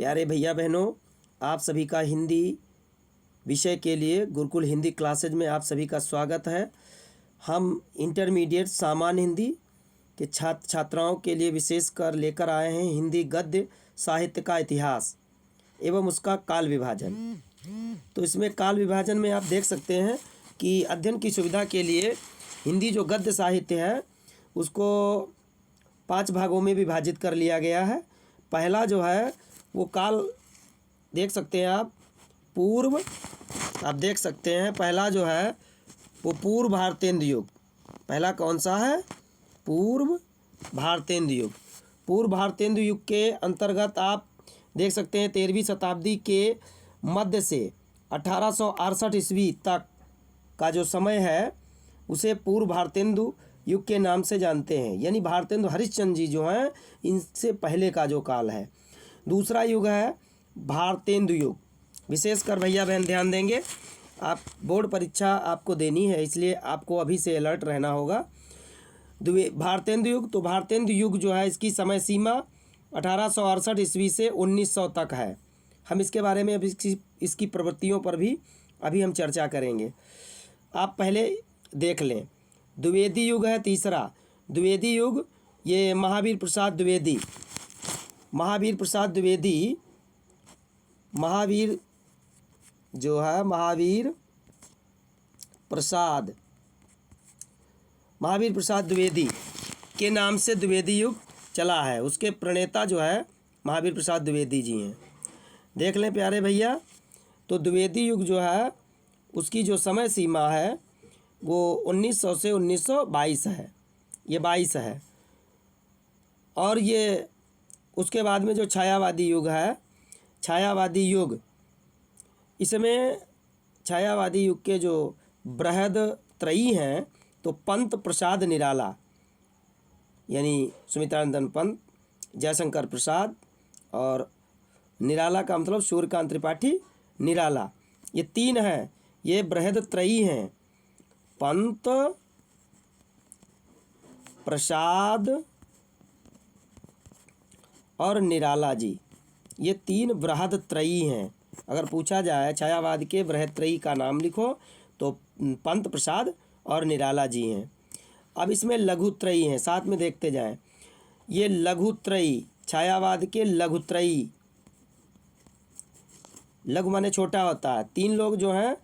प्यारे भैया बहनों, आप सभी का हिंदी विषय के लिए गुरुकुल हिंदी क्लासेज में आप सभी का स्वागत है। हम इंटरमीडिएट सामान्य हिंदी के छात्र छात्राओं के लिए विशेषकर लेकर आए हैं हिंदी गद्य साहित्य का इतिहास एवं उसका काल विभाजन। तो इसमें काल विभाजन में आप देख सकते हैं कि अध्ययन की सुविधा के लिए हिंदी जो गद्य साहित्य है उसको 5 भागों में विभाजित कर लिया गया है। पहला जो है वो काल देख सकते हैं आप देख सकते हैं पहला जो है वो पूर्व भारतेंदु युग। पहला कौन सा है? पूर्व भारतेंदु युग। पूर्व भारतेंदु युग के अंतर्गत आप देख सकते हैं 13वीं शताब्दी के मध्य से 1868 ईस्वी तक का जो समय है उसे पूर्व भारतेंदु युग के नाम से जानते हैं। यानी भारतेंदु हरिश्चंद्र जी जो हैं इनसे पहले का जो काल है। दूसरा युग है भारतेंदु युग। विशेषकर भैया बहन ध्यान देंगे, आप बोर्ड परीक्षा आपको देनी है इसलिए आपको अभी से अलर्ट रहना होगा। भारतेंदु युग, तो भारतेंदु युग जो है इसकी समय सीमा 1868 ईस्वी से 1900 तक है। हम इसके बारे में अभी इसकी प्रवृत्तियों पर भी अभी हम चर्चा करेंगे। आप पहले देख लें, द्विवेदी युग है तीसरा। द्विवेदी युग ये महावीर प्रसाद द्विवेदी महावीर जो है महावीर प्रसाद द्विवेदी के नाम से द्विवेदी युग चला है। उसके प्रणेता जो है महावीर प्रसाद द्विवेदी जी हैं। देख लें प्यारे भैया, तो द्विवेदी युग जो है उसकी जो समय सीमा है वो 1900 से 1922 है। ये 22 है। और ये उसके बाद में जो छायावादी युग है, छायावादी युग, इसमें छायावादी युग के जो बृहद त्रयी हैं तो पंत प्रसाद निराला यानी सुमित्रानंदन पंत, जयशंकर प्रसाद और निराला का मतलब सूर्यकांत त्रिपाठी निराला, ये 3 हैं। ये बृहद त्रयी हैं, पंत प्रसाद और निराला जी, ये 3 बृहद त्रयी हैं। अगर पूछा जाए छायावाद के बृहद त्रयी का नाम लिखो तो पंत प्रसाद और निराला जी हैं। अब इसमें लघुत्रयी हैं, साथ में देखते जाएं। ये लघुत्रयी, छायावाद के लघुत्रयी, लघु माने छोटा होता है। 3 लोग जो हैं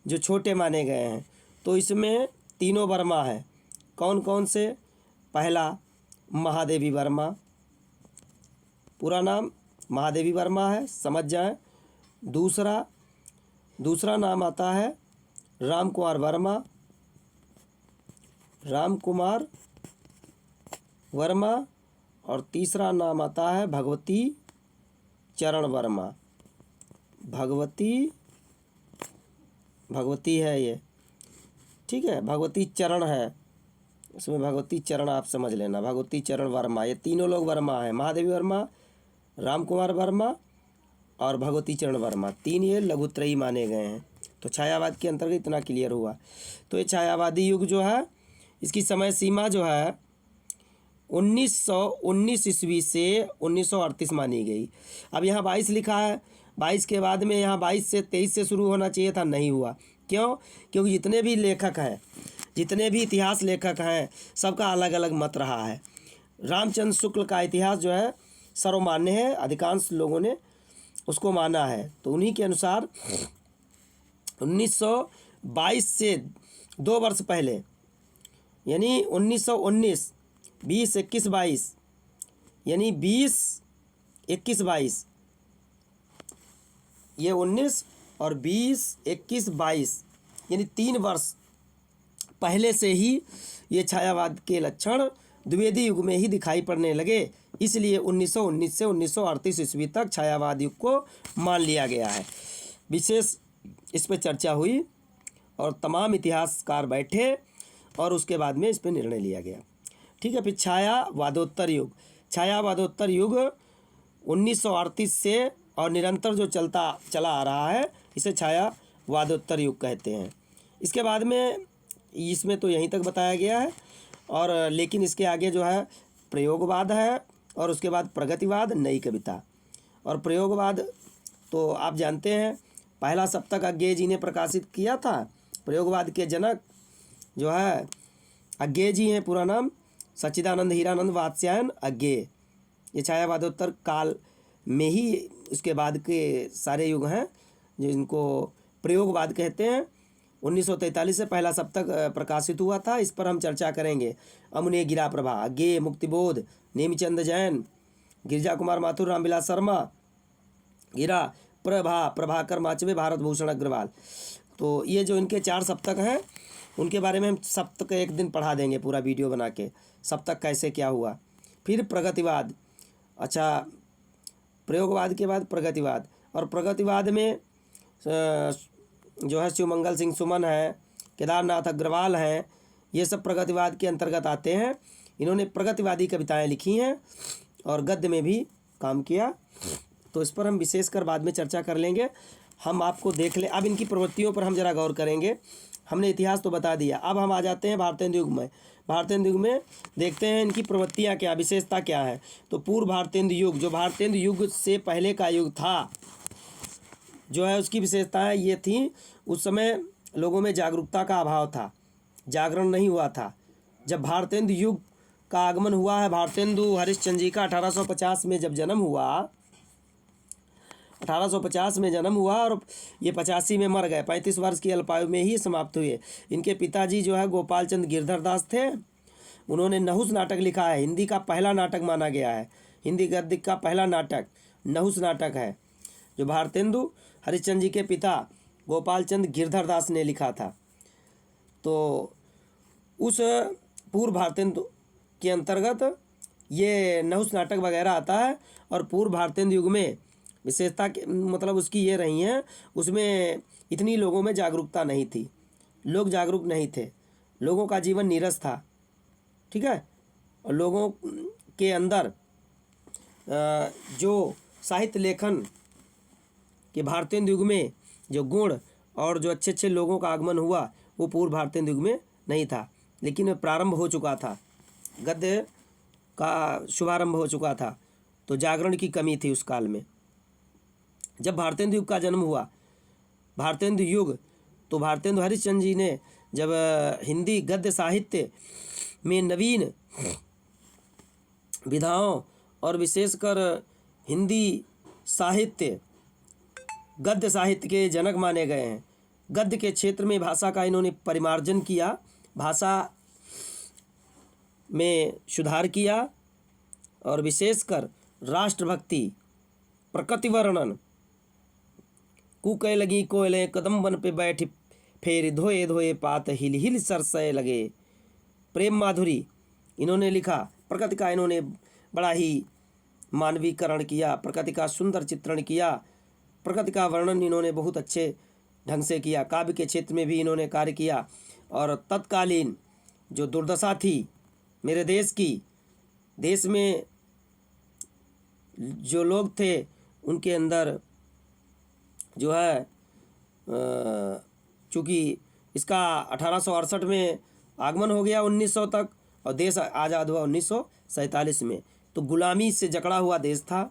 जो छोटे माने गए हैं। तो इसमें तीनों वर्मा है। कौन कौन से? पहला महादेवी वर्मा, पूरा नाम महादेवी वर्मा है, समझ जाएं। दूसरा नाम आता है राम कुमार वर्मा और तीसरा नाम आता है भगवती चरण वर्मा। भगवती है ये, ठीक है, भगवती चरण है, इसमें भगवती चरण आप समझ लेना। भगवती चरण वर्मा, ये तीनों लोग वर्मा हैं, महादेवी वर्मा, राम कुमार वर्मा और भगवती चरण वर्मा, 3 ये लघुत्रयी माने गए हैं। तो छायावाद के अंतर्गत इतना क्लियर हुआ। तो ये छायावादी युग जो है इसकी समय सीमा जो है 1919 ईस्वी से 1938 मानी गई। अब यहाँ 22 लिखा है, 22 के बाद में यहाँ 22 से 23 से शुरू होना चाहिए था, नहीं हुआ। क्यों? क्योंकि जितने भी लेखक हैं, जितने भी इतिहास लेखक हैं, सबका अलग अलग मत रहा है। रामचंद्र शुक्ल का इतिहास जो है सर्वमान्य है, अधिकांश लोगों ने उसको माना है। तो उन्हीं के अनुसार 1922 से 2 वर्ष पहले यानी 1919, 20, 21, 22 यानी 20, 21, 22, ये 19 और 20, 21, 22 यानी 3 वर्ष पहले से ही ये छायावाद के लक्षण द्विवेदी युग में ही दिखाई पड़ने लगे। इसलिए 1919 से 1938 ईस्वी तक छायावाद युग को मान लिया गया है। विशेष इस पर चर्चा हुई और तमाम इतिहासकार बैठे और उसके बाद में इस पर निर्णय लिया गया। ठीक है। फिर छायावादोत्तर युग। छायावादोत्तर युग 1938 से और निरंतर जो चला आ रहा है इसे छायावादोत्तर युग कहते हैं। इसके बाद में इसमें तो यहीं तक बताया गया है और लेकिन इसके आगे जो है प्रयोगवाद है और उसके बाद प्रगतिवाद, नई कविता और प्रयोगवाद तो आप जानते हैं, पहला सप्तक अज्ञेय जी ने प्रकाशित किया था। प्रयोगवाद के जनक जो है अज्ञेय जी हैं, पूरा नाम सच्चिदानंद हीरानंद वात्स्यायन अज्ञेय। ये छायावादोत्तर काल में ही उसके बाद के सारे युग हैं जो इनको प्रयोगवाद कहते हैं। 1943 से पहला सप्तक प्रकाशित हुआ था, इस पर हम चर्चा करेंगे। अमुने गिरा प्रभा, अज्ञेय, मुक्तिबोध, नेमीचंद जैन, गिरिजा कुमार माथुर, रामविलास शर्मा, गिरा प्रभा, प्रभाकर माचवे, भारत भूषण अग्रवाल। तो ये जो इनके 4 सप्तक हैं उनके बारे में हम सप्तक एक दिन पढ़ा देंगे, पूरा वीडियो बना के, सप्तक कैसे क्या हुआ। फिर प्रगतिवाद, अच्छा प्रयोगवाद के बाद प्रगतिवाद, और प्रगतिवाद में जो है शिवमंगल सिंह सुमन है, केदारनाथ अग्रवाल हैं, ये सब प्रगतिवाद के अंतर्गत आते हैं। इन्होंने प्रगतिवादी कविताएं लिखी हैं और गद्य में भी काम किया, तो इस पर हम विशेषकर बाद में चर्चा कर लेंगे। हम आपको देख लें, अब इनकी प्रवृत्तियों पर हम जरा गौर करेंगे। हमने इतिहास तो बता दिया, अब हम आ जाते हैं भारतेंदु युग में। भारतेंदु युग में देखते हैं इनकी प्रवृत्तियाँ क्या, विशेषता क्या है। तो पूर्व भारतेंदु युग, जो भारतेंदु युग से पहले का युग था जो है, उसकी विशेषताएं ये थी। उस समय लोगों में जागरूकता का अभाव था, जागरण नहीं हुआ था। जब भारतेंदु युग का आगमन हुआ है, भारतेंदु हरिश्चंद्र जी का 1850 में जब जन्म हुआ, 1850 में जन्म हुआ और ये 85 में मर गए। 35 वर्ष की अल्पायु में ही समाप्त हुए। इनके पिताजी जो है गोपाल चंद गिरधर दास थे। उन्होंने नहुस नाटक लिखा है, हिंदी का पहला नाटक माना गया है। हिंदी गद्य का पहला नाटक नहुस नाटक है, जो भारतेंदु हरिश्चंद्र जी के पिता गोपाल चंद गिरधर दास ने लिखा था। तो उस पूर्व भारतेंदु के अंतर्गत ये नहुस नाटक वगैरह आता है। और पूर्व भारतेंदु युग में विशेषता मतलब उसकी ये रही हैं, उसमें इतनी लोगों में जागरूकता नहीं थी, लोग जागरूक नहीं थे, लोगों का जीवन नीरस था, ठीक है। और लोगों के अंदर जो साहित्य लेखन के भारतेंदु युग में जो गुण और जो अच्छे अच्छे लोगों का आगमन हुआ, वो पूर्व भारतेंदु युग में नहीं था। लेकिन प्रारंभ हो चुका था, गद्य का शुभारंभ हो चुका था, तो जागरण की कमी थी उस काल में। जब भारतेंदु युग का जन्म हुआ, भारतेंदु युग, तो भारतेंदु हरिश्चंद्र जी ने जब हिंदी गद्य साहित्य में नवीन विधाओं और विशेषकर हिंदी साहित्य गद्य साहित्य के जनक माने गए हैं। गद्य के क्षेत्र में भाषा का इन्होंने परिमार्जन किया, भाषा में सुधार किया, और विशेषकर राष्ट्रभक्ति, प्रकृति वर्णन, कुकै लगी कोयले कदम बन पे बैठ फेर धोए धोए पात हिल हिल सरसय लगे, प्रेम माधुरी इन्होंने लिखा। प्रकृति का इन्होंने बड़ा ही मानवीकरण किया, प्रकृति का सुंदर चित्रण किया, प्रकृति का वर्णन इन्होंने बहुत अच्छे ढंग से किया। काव्य के क्षेत्र में भी इन्होंने कार्य किया। और तत्कालीन जो दुर्दशा थी मेरे देश की, देश में जो लोग थे उनके अंदर जो है, चूँकि इसका 1868 में आगमन हो गया 1900 तक, और देश आज़ाद हुआ 1947 में। तो गुलामी से जकड़ा हुआ देश था,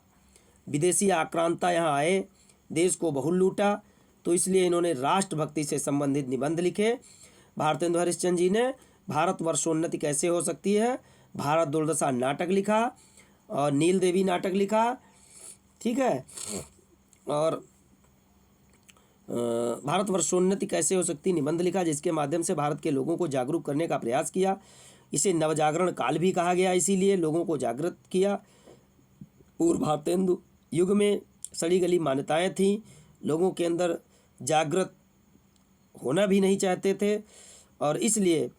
विदेशी आक्रांता यहाँ आए, देश को बहुत लूटा। तो इसलिए इन्होंने राष्ट्रभक्ति से संबंधित निबंध लिखे। भारतेंदु हरिश्चंद्र जी ने भारत वर्षोन्नति कैसे हो सकती है, भारत दुर्दशा नाटक लिखा, और नील देवी नाटक लिखा, ठीक है। और भारत वर्षोन्नति कैसे हो सकती निबंध लिखा, जिसके माध्यम से भारत के लोगों को जागरूक करने का प्रयास किया। इसे नवजागरण काल भी कहा गया, इसीलिए लोगों को जागृत किया। पूर्व भारतेंदु युग में सड़ी गली मान्यताएं थीं, लोगों के अंदर जागृत होना भी नहीं चाहते थे, और इसलिए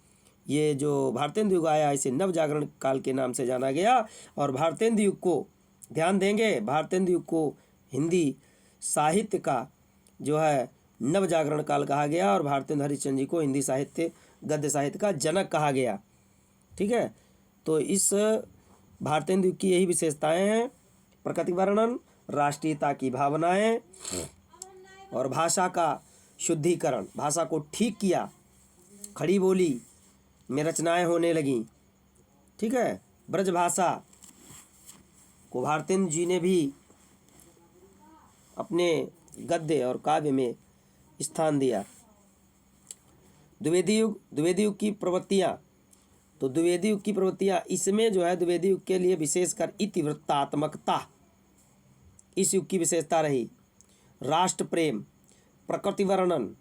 ये जो भारतेंदु युग आया, इसे नवजागरण काल के नाम से जाना गया। और भारतेंदु युग को ध्यान देंगे, भारतेंदु युग को हिंदी साहित्य का जो है नवजागरण काल कहा गया, और भारतेंदु हरिश्चंद्र जी को हिंदी साहित्य गद्य साहित्य का जनक कहा गया, ठीक है। तो इस भारतेंदु युग की यही विशेषताएं हैं, प्रकृति वर्णन, राष्ट्रीयता की भावनाएं, और भाषा का शुद्धिकरण, भाषा को ठीक किया, खड़ी बोली में रचनाएं होने लगीं, ठीक है। ब्रज भाषा को भारतेंदु जी ने भी अपने गद्य और काव्य में स्थान दिया। द्विवेदी युग की प्रवृत्तियाँ, तो द्विवेदी युग की प्रवृत्तियाँ, इसमें जो है द्विवेदी युग के लिए विशेषकर इतिवृत्तात्मकता इस युग की विशेषता रही। राष्ट्र प्रेम, प्रकृति वर्णन,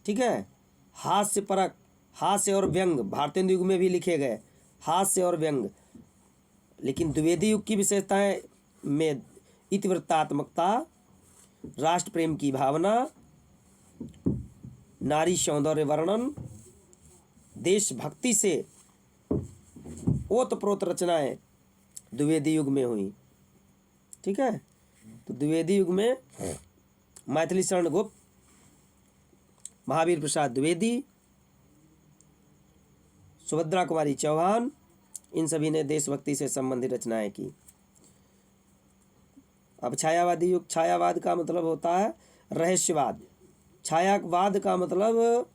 ठीक है, हास्य परक, हास्य और व्यंग भारतेंदु युग में भी लिखे गए, हास्य और व्यंग। लेकिन द्विवेदी युग की विशेषताएं में इतिवृत्तात्मकता, राष्ट्र प्रेम की भावना, नारी सौंदर्य वर्णन, देशभक्ति से ओतप्रोत रचनाएं द्विवेदी युग में हुई। ठीक है, तो द्विवेदी युग में मैथिली शरण गुप्त, महावीर प्रसाद द्विवेदी, सुभद्रा कुमारी चौहान, इन सभी ने देशभक्ति से संबंधित रचनाएं की। अब छायावादी युग, छायावाद का मतलब होता है रहस्यवाद। छायावाद का मतलब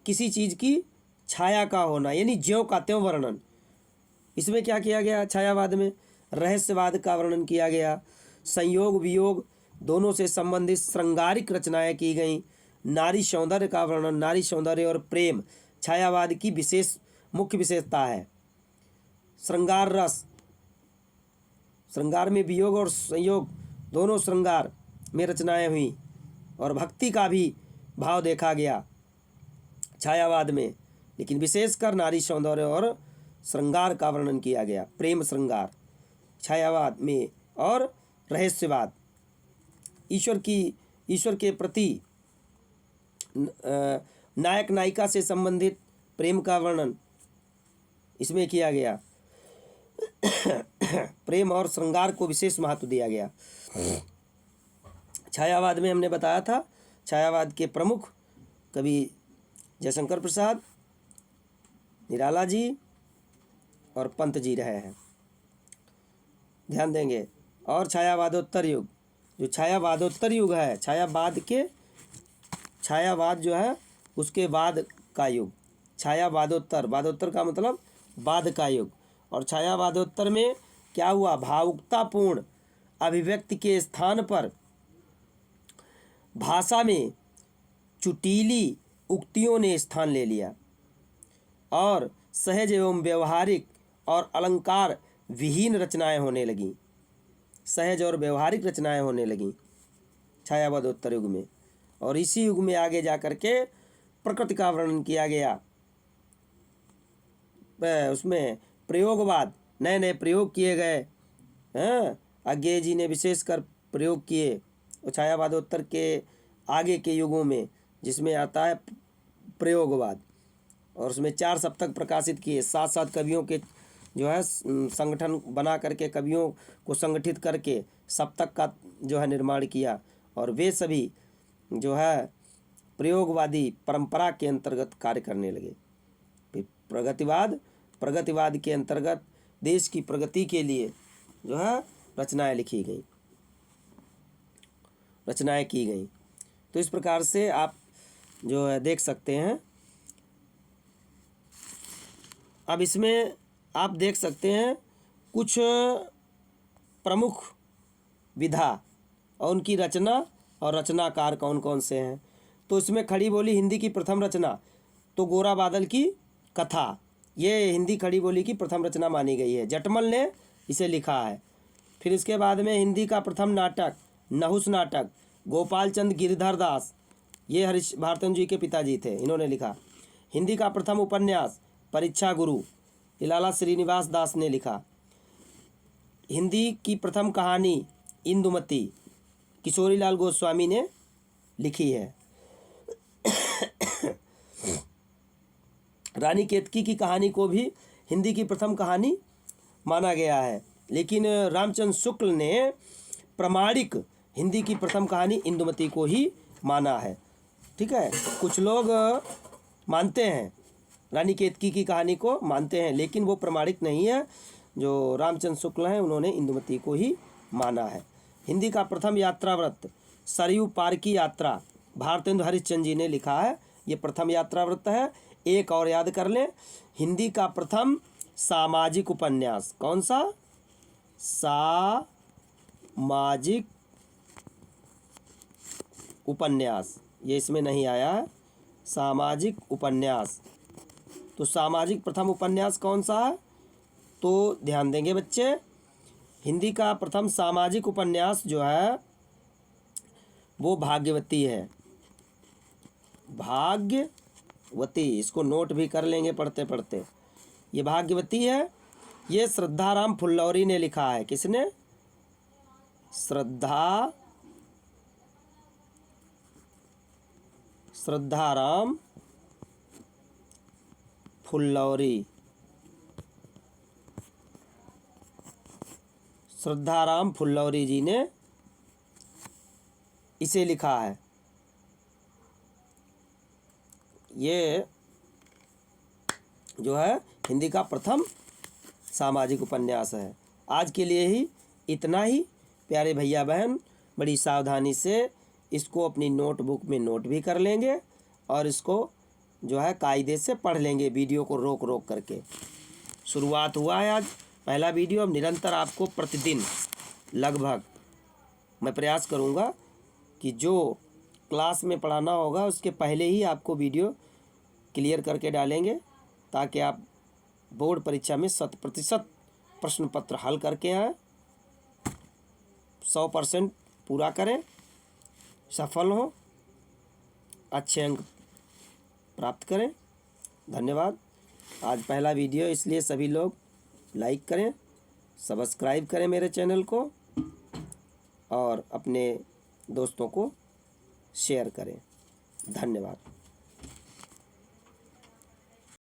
किसी चीज़ की छाया का होना, यानी ज्यों का त्यों वर्णन। इसमें क्या किया गया? छायावाद में रहस्यवाद का वर्णन किया गया। संयोग वियोग दोनों से संबंधित श्रृंगारिक रचनाएं की गई। नारी सौंदर्य का वर्णन, नारी सौंदर्य और प्रेम छायावाद की मुख्य विशेषता है। श्रृंगार रस, श्रृंगार में वियोग और संयोग दोनों श्रृंगार में रचनाएं हुई, और भक्ति का भी भाव देखा गया छायावाद में। लेकिन विशेषकर नारी सौंदर्य और श्रृंगार का वर्णन किया गया, प्रेम श्रृंगार छायावाद में। और रहस्यवाद, ईश्वर के प्रति नायक नायिका से संबंधित प्रेम का वर्णन इसमें किया गया। प्रेम और श्रृंगार को विशेष महत्व दिया गया। छायावाद में हमने बताया था, छायावाद के प्रमुख कवि जयशंकर प्रसाद, निराला जी और पंत जी रहे हैं, ध्यान देंगे। और छायावादोत्तर युग, जो छायावादोत्तर युग है, छायावाद जो है उसके बाद का युग, छायावादोत्तर, वादोत्तर का मतलब बाद का युग। और छायावादोत्तर में क्या हुआ? भावुकतापूर्ण अभिव्यक्ति के स्थान पर भाषा में चुटीली उक्तियों ने स्थान ले लिया, और सहज एवं व्यवहारिक और अलंकार विहीन रचनाएं होने लगीं। सहज और व्यवहारिक रचनाएं होने लगीं छायावादोत्तर युग में। और इसी युग में आगे जा कर के प्रकृति का वर्णन किया गया। उसमें प्रयोगवाद, नए नए प्रयोग किए गए हैं, अज्ञेय जी ने विशेषकर प्रयोग किए। और छायावादोत्तर के आगे के युगों में जिसमें आता है प्रयोगवाद, और उसमें 4 सप्तक प्रकाशित किए। 7 कवियों के जो है संगठन बना करके, कवियों को संगठित करके सप्तक का जो है निर्माण किया। और वे सभी जो है प्रयोगवादी परंपरा के अंतर्गत कार्य करने लगे। फिर प्रगतिवाद के अंतर्गत देश की प्रगति के लिए जो है रचनाएं लिखी गई, रचनाएं की गई। तो इस प्रकार से आप जो है देख सकते हैं। अब इसमें आप देख सकते हैं कुछ प्रमुख विधा और उनकी रचना और रचनाकार कौन कौन से हैं। तो इसमें खड़ी बोली हिंदी की प्रथम रचना तो गोरा बादल की कथा, ये हिंदी खड़ी बोली की प्रथम रचना मानी गई है। जटमल ने इसे लिखा है। फिर इसके बाद में हिंदी का प्रथम नाटक नहुस नाटक गोपाल चंद गिरधर दास, ये हरीश भारतेंदु जी के पिताजी थे, इन्होंने लिखा। हिंदी का प्रथम उपन्यास परीक्षा गुरु, लाला श्रीनिवास दास ने लिखा। हिंदी की प्रथम कहानी इंदुमती किशोरीलाल गोस्वामी ने लिखी है। रानी केतकी की कहानी को भी हिंदी की प्रथम कहानी माना गया है, लेकिन रामचंद्र शुक्ल ने प्रामाणिक हिंदी की प्रथम कहानी इंदुमती को ही माना है। ठीक है, कुछ लोग मानते हैं रानी केतकी की कहानी को मानते हैं, लेकिन वो प्रामाणिक नहीं है। जो रामचंद्र शुक्ल हैं उन्होंने इंदुमती को ही माना है। हिंदी का प्रथम यात्रावृत्त सरयू पार की यात्रा भारतेंदु हरिश्चंद्र जी ने लिखा है, ये प्रथम यात्रावृत्त है। एक और याद कर लें, हिंदी का प्रथम सामाजिक उपन्यास कौन सा? सामाजिक उपन्यास, ये इसमें नहीं आया है, सामाजिक उपन्यास। तो सामाजिक प्रथम उपन्यास कौन सा है? तो ध्यान देंगे बच्चे, हिंदी का प्रथम सामाजिक उपन्यास जो है वो भाग्यवती है। भाग्यवती, इसको नोट भी कर लेंगे पढ़ते पढ़ते। ये भाग्यवती है। ये श्रद्धाराम फुल्लौरी ने लिखा है। किसने? श्रद्धाराम फुल्लौरी। श्रद्धाराम फुल्लौरी जी ने इसे लिखा है। ये जो है हिंदी का प्रथम सामाजिक उपन्यास है। आज के लिए ही इतना ही। प्यारे भैया बहन, बड़ी सावधानी से इसको अपनी नोटबुक में नोट भी कर लेंगे और इसको जो है कायदे से पढ़ लेंगे, वीडियो को रोक रोक करके। शुरुआत हुआ है आज पहला वीडियो। अब निरंतर आपको प्रतिदिन लगभग मैं प्रयास करूँगा कि जो क्लास में पढ़ाना होगा उसके पहले ही आपको वीडियो क्लियर करके डालेंगे, ताकि आप बोर्ड परीक्षा में 100% प्रश्न पत्र हल करके आएँ, 100% पूरा करें, सफल हों, अच्छे अंक प्राप्त करें। धन्यवाद। आज पहला वीडियो, इसलिए सभी लोग लाइक करें, सब्सक्राइब करें मेरे चैनल को और अपने दोस्तों को शेयर करें। धन्यवाद।